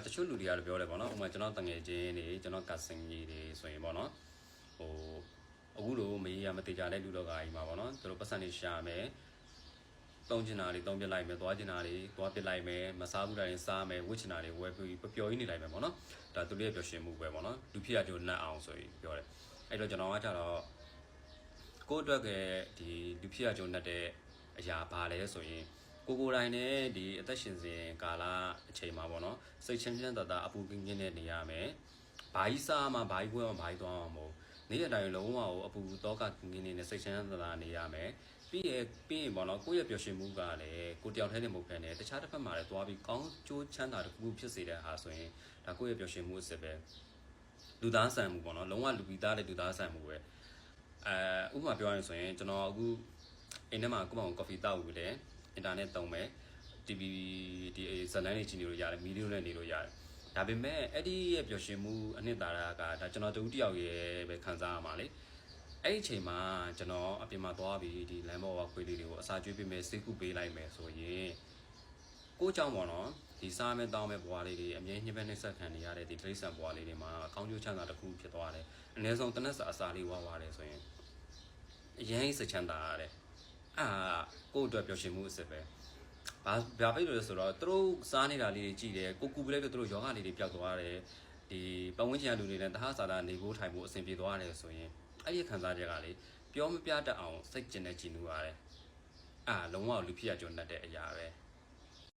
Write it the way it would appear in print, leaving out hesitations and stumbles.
တချို့လူတွေကတော့ပြောတယ်ပေါ့နော်ဥပမာကျွန်တော်တငယ်ချင်းတွေကျွန်တော်ကစင်ကြီးတွေဆိုရင်ပေါ့နော်ဟိုအခုလိုမေးရမတေချာတဲ့လူတော်ကကြီးမှာပေါ့နော်သူတို့ပတ်စံနေရှာမယ်သုံးချင်တာတွေသုံးပြလိုက်မယ်သွားချင်တာတွေသွားပြလိုက်မယ်မစားဘူးတိုင်းစားမယ်ဝှက်ချင်တာတွေဝယ်ပြီးပျော်ရင်းနေလိုက်မယ်ပေါ့နော်ဒါသူတို့ရဲ့ပျော်ရွှင်မှုပဲပေါ့နော်လူဖြစ်ရကြိုးနှက်အောင်ဆိုပြီးပြောတယ်အဲ့တော့ကျွန်တော်ကကြတော့ကိုယ့်အတွက်ကဒီလူဖြစ်ရကြိုးနှက်တဲ့အရာဘာလဲဆိုရင်ကိုတိုင်းနဲ့ဒီအသက်ရှင်စဉ်ကာလအချိန်မှာပေါ့နော်စိတ်ချင်းချင်းတသာအပူကင်းကင်းနဲ့နေရမယ်ဘာကြီးစားမှဘာကြီးပွဲမှဘာကြီးသွားမှမဟုတ်နေ့ရက်တိုင်းလုံးဝအပူတော့ကကင်းကင်းနဲ့စိတ်ချင်းတသာနေရမယ်ပြီးရင်ပေါ့နော်ကိုယ့်ရဲ့ပျော်ရွှင်မှုကလည်းကိုတယောက်တည်းနဲ့မဟုတ်ဘဲနဲ့တခြားတစ်ဖက်မှာလည်းသွားပြီးကောင်းကျိုးချမ်းသာတစ်ခုဖြစ်စေတဲ့ဟာဆိုရင်ဒါကိုယ့်ရဲ့ပျော်ရွှင်မှုအစစ်ပဲလူသားဆန်မှုပေါ့နော်လုံးဝလူပြီးသားတဲ့လူသားဆန်မှုပဲဥပမာပြောရရင်ဆိုရင်ကျွန်တော်အခုအိမ်ထဲမှာကိုယ့်ဘာကိုကော်ဖီတောက်ပြီးလဲအင်တာနက်သုံးမယ် TV ဒီဇလန်းလေးကြည့်နေလို့ရတယ်မီဒီယိုနဲ့နေလို့ရတယ်ဒါပေမဲ့အဲ့ဒီရဲ့ပျော်ရွှင်မှုအနှစ်သာရကဒါကျွန်တော်တယောက်ရဲ့ပဲခံစားရမှာလေအဲ့ဒီအချိန်မှာကျွန်တော်အပြင်မှာသွားပြီးဒီလမ်းပေါ်ကခွေးလေးတွေကိုအစာကျွေးပေးမယ်စိတ်ကူပေးလိုက်မယ်ဆိုရင်ကိုယ့်ကြောင့်ပေါ့နော်ဒီစားမဲ့တောင်းမဲ့ဘွားလေးတွေအမြဲညှိပဲနှိမ့်ဆက်ခံနေရတဲ့ဒီတိရစ္ဆာန်ဘွားလေးတွေမှာကောင်းကျိုးချမ်းသာတစ်ခုဖြစ်သွားတယ်အနည်းဆုံးတစ်နက်စာအစာလေးဝါတယ်ဆိုရင်အရင်စိတ်ချမ်းသာရတယ်ကိုယ့်အတွက်ပျော်ရွှင်မှုအစစ်ပဲဘာဖြစ်လို့လဲဆိုတော့သူတို့စားနေတာလေးတွေကြည့်တယ်ကိုကူပလဲပြသူတို့ယောဂလေးတွေပျောက်သွားတယ်ဒီပတ်ဝန်းကျင်လူတွေနဲ့တဟဆာတာနေကိုထိုင်ဖို့အဆင်ပြေသွားတယ်ဆိုရင်အဲ့ဒီခံစားချက်ကလေပြောမပြတတ်အောင်စိတ်ကျင်နေကြည်နူးရတယ်လုံးဝလူဖြစ်ရကြုံတတ်တဲ့အရာပဲ